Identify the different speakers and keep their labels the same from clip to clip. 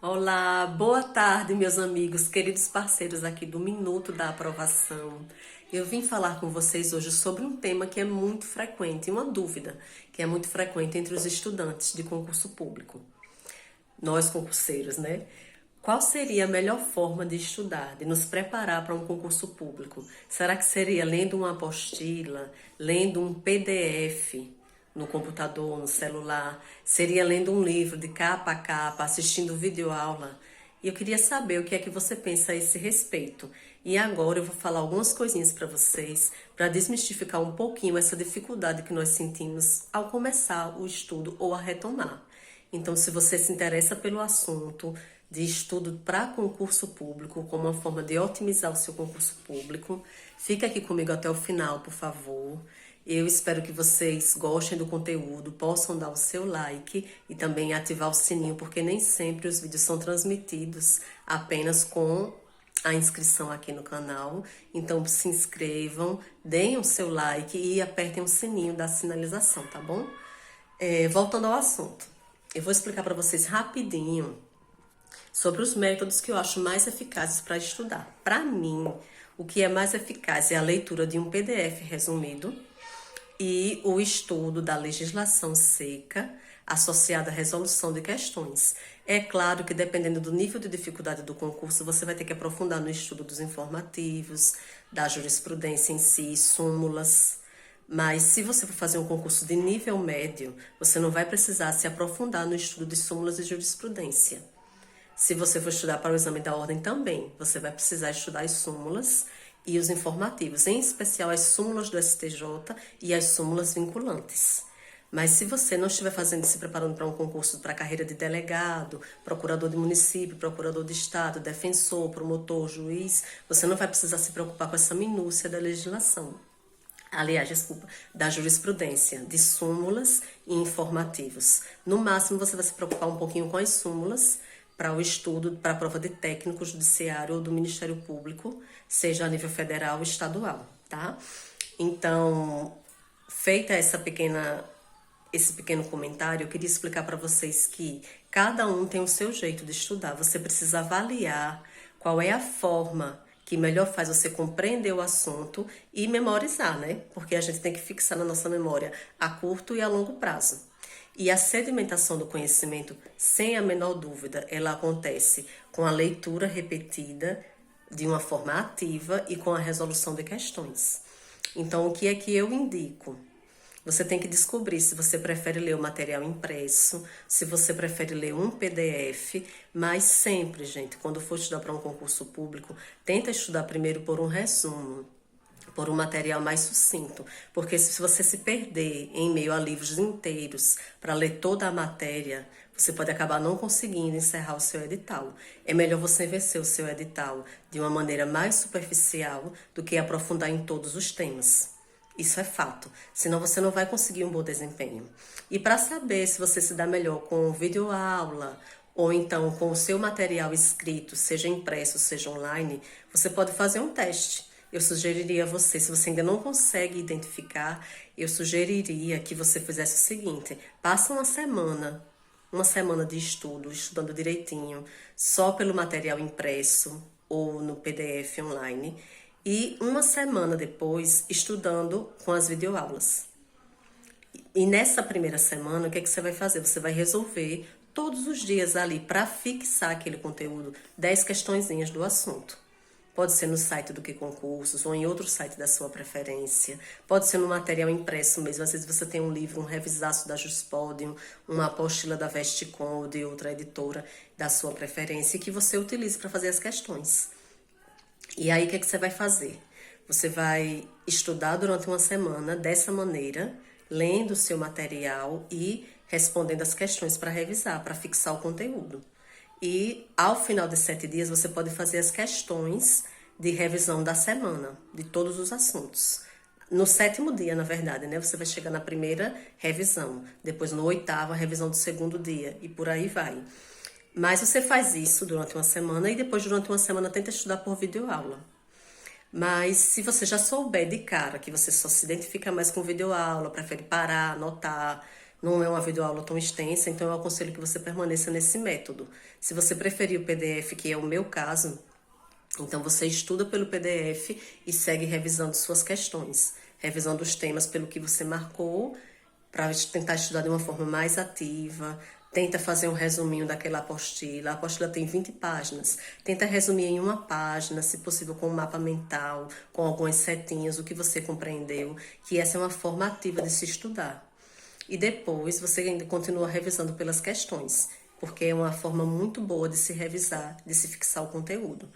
Speaker 1: Olá, boa tarde, meus amigos, queridos parceiros aqui do Minuto da Aprovação. Eu vim falar com vocês hoje sobre um tema que é muito frequente, uma dúvida que é muito frequente entre os estudantes de concurso público. Nós concurseiros, né? Qual seria a melhor forma de estudar, de nos preparar para um concurso público? Será que seria lendo uma apostila, lendo um PDF no computador, no celular? Seria lendo um livro de capa a capa, assistindo videoaula? E eu queria saber o que é que você pensa a esse respeito. E agora eu vou falar algumas coisinhas para vocês, para desmistificar um pouquinho essa dificuldade que nós sentimos ao começar o estudo ou a retomar. Então, se você se interessa pelo assunto de estudo para concurso público, como uma forma de otimizar o seu concurso público, fica aqui comigo até o final, por favor. Eu espero que vocês gostem do conteúdo, possam dar o seu like e também ativar o sininho, porque nem sempre os vídeos são transmitidos apenas com a inscrição aqui no canal. Então, se inscrevam, deem o seu like e apertem o sininho da sinalização, tá bom? Voltando ao assunto. Eu vou explicar para vocês rapidinho sobre os métodos que eu acho mais eficazes para estudar. Para mim, o que é mais eficaz é a leitura de um PDF resumido e o estudo da legislação seca associada à resolução de questões. É claro que dependendo do nível de dificuldade do concurso, você vai ter que aprofundar no estudo dos informativos, da jurisprudência em si, súmulas. Mas se você for fazer um concurso de nível médio, você não vai precisar se aprofundar no estudo de súmulas e jurisprudência. Se você for estudar para o exame da ordem também, você vai precisar estudar as súmulas e os informativos, em especial as súmulas do STJ e as súmulas vinculantes. Mas se você não estiver se preparando para um concurso para a carreira de delegado, procurador de município, procurador de estado, defensor, promotor, juiz, você não vai precisar se preocupar com essa minúcia da legislação. Aliás, desculpa, da jurisprudência, de súmulas e informativos. No máximo, você vai se preocupar um pouquinho com as súmulas para o estudo, para a prova de técnico judiciário ou do Ministério Público, seja a nível federal ou estadual, tá? Então, feita esse pequeno comentário, eu queria explicar para vocês que cada um tem o seu jeito de estudar. Você precisa avaliar qual é a forma que melhor faz você compreender o assunto e memorizar, né? Porque a gente tem que fixar na nossa memória a curto e a longo prazo. E a sedimentação do conhecimento, sem a menor dúvida, ela acontece com a leitura repetida de uma forma ativa e com a resolução de questões. Então, o que é que eu indico? Você tem que descobrir se você prefere ler o material impresso, se você prefere ler um PDF, mas sempre, gente, quando for estudar para um concurso público, tenta estudar primeiro por um resumo, por um material mais sucinto, porque se você se perder em meio a livros inteiros para ler toda a matéria, você pode acabar não conseguindo encerrar o seu edital. É melhor você vencer o seu edital de uma maneira mais superficial do que aprofundar em todos os temas. Isso é fato, senão você não vai conseguir um bom desempenho. E para saber se você se dá melhor com videoaula ou então com o seu material escrito, seja impresso, seja online, você pode fazer um teste. Eu sugeriria a você, se você ainda não consegue identificar, eu sugeriria que você fizesse o seguinte: passa uma semana de estudo, estudando direitinho, só pelo material impresso ou no PDF online, e uma semana depois estudando com as videoaulas. E nessa primeira semana, o que é que você vai fazer? Você vai resolver todos os dias ali para fixar aquele conteúdo, 10 questõezinhas do assunto. Pode ser no site do Que Concursos ou em outro site da sua preferência. Pode ser no material impresso mesmo. Às vezes você tem um livro, um revisaço da Juspodium, uma apostila da Vesticom ou de outra editora da sua preferência que você utilize para fazer as questões. E aí, o que é que você vai fazer? Você vai estudar durante uma semana dessa maneira, lendo o seu material e respondendo as questões para revisar, para fixar o conteúdo. E ao final de 7 dias, você pode fazer as questões de revisão da semana, de todos os assuntos. No 7º dia, na verdade, né? Você vai chegar na primeira revisão, depois no 8º, a revisão do 2º dia, e por aí vai. Mas você faz isso durante uma semana e depois, durante uma semana, tenta estudar por videoaula. Mas se você já souber de cara que você só se identifica mais com videoaula, prefere parar, anotar, não é uma videoaula tão extensa, então eu aconselho que você permaneça nesse método. Se você preferir o PDF, que é o meu caso, então você estuda pelo PDF e segue revisando suas questões, revisando os temas pelo que você marcou, para tentar estudar de uma forma mais ativa. Tenta fazer um resuminho daquela apostila. A apostila tem 20 páginas. Tenta resumir em uma página, se possível com um mapa mental, com algumas setinhas, o que você compreendeu, que essa é uma forma ativa de se estudar. E depois você ainda continua revisando pelas questões, porque é uma forma muito boa de se revisar, de se fixar o conteúdo.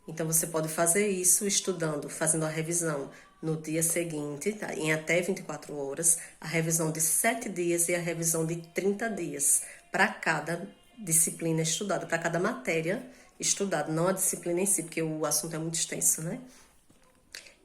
Speaker 1: Então você pode fazer isso estudando, fazendo a revisão no dia seguinte, tá? Em até 24 horas, a revisão de 7 dias e a revisão de 30 dias, para cada disciplina estudada, para cada matéria estudada, não a disciplina em si, porque o assunto é muito extenso, né?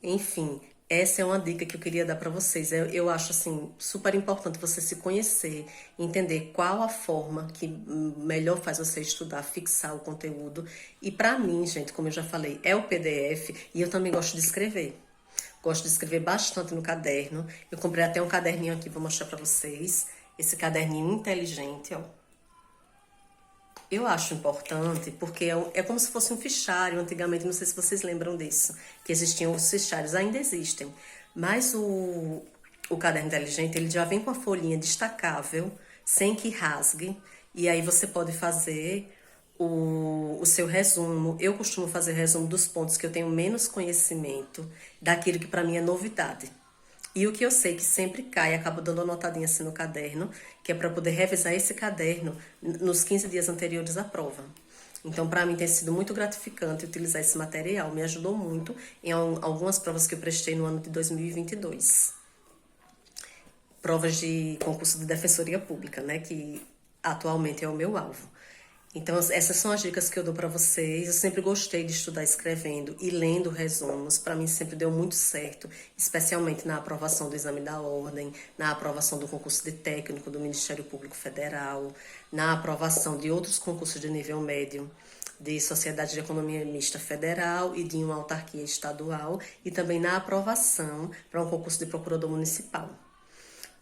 Speaker 1: Enfim, essa é uma dica que eu queria dar para vocês. Eu acho assim super importante você se conhecer, entender qual a forma que melhor faz você estudar, fixar o conteúdo. E para mim, gente, como eu já falei, é o PDF e eu também gosto de escrever. Gosto de escrever bastante no caderno. Eu comprei até um caderninho aqui, vou mostrar para vocês. Esse caderninho inteligente, ó. Eu acho importante porque é como se fosse um fichário. Antigamente, não sei se vocês lembram disso, que existiam os fichários, ainda existem. Mas o caderno inteligente, ele já vem com a folhinha destacável, sem que rasgue. E aí você pode fazer o seu resumo. Eu costumo fazer resumo dos pontos que eu tenho menos conhecimento, daquilo que para mim é novidade. E o que eu sei que sempre cai, acabo dando uma notadinha assim no caderno, que é para poder revisar esse caderno nos 15 dias anteriores à prova. Então, para mim tem sido muito gratificante utilizar esse material, me ajudou muito em algumas provas que eu prestei no ano de 2022. Provas de concurso de Defensoria Pública, né, que atualmente é o meu alvo. Então, essas são as dicas que eu dou para vocês. Eu sempre gostei de estudar escrevendo e lendo resumos. Para mim sempre deu muito certo, especialmente na aprovação do exame da ordem, na aprovação do concurso de técnico do Ministério Público Federal, na aprovação de outros concursos de nível médio, de Sociedade de Economia Mista Federal e de uma autarquia estadual, e também na aprovação para um concurso de procurador municipal.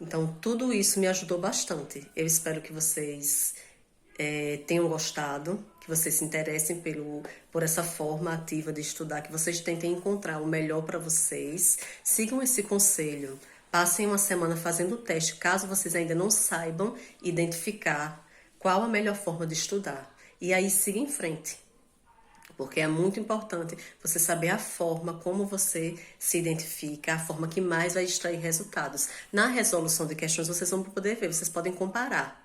Speaker 1: Então, tudo isso me ajudou bastante. Eu espero que vocês tenham gostado, que vocês se interessem por essa forma ativa de estudar, que vocês tentem encontrar o melhor para vocês. Sigam esse conselho, passem uma semana fazendo o teste, caso vocês ainda não saibam identificar qual a melhor forma de estudar. E aí siga em frente, porque é muito importante você saber a forma como você se identifica, a forma que mais vai extrair resultados. Na resolução de questões vocês vão poder ver, vocês podem comparar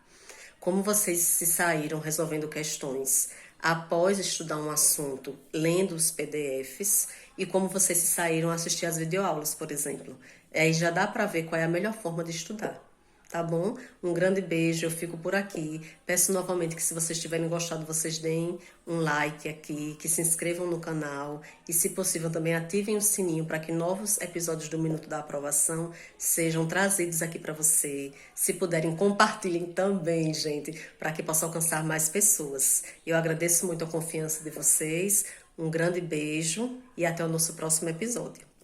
Speaker 1: como vocês se saíram resolvendo questões após estudar um assunto, lendo os PDFs, e como vocês se saíram assistir às videoaulas, por exemplo. Aí já dá para ver qual é a melhor forma de estudar. Tá bom? Um grande beijo, eu fico por aqui. Peço novamente que se vocês tiverem gostado, vocês deem um like aqui, que se inscrevam no canal e, se possível, também ativem o sininho para que novos episódios do Minuto da Aprovação sejam trazidos aqui para você. Se puderem, compartilhem também, gente, para que possa alcançar mais pessoas. Eu agradeço muito a confiança de vocês, um grande beijo e até o nosso próximo episódio.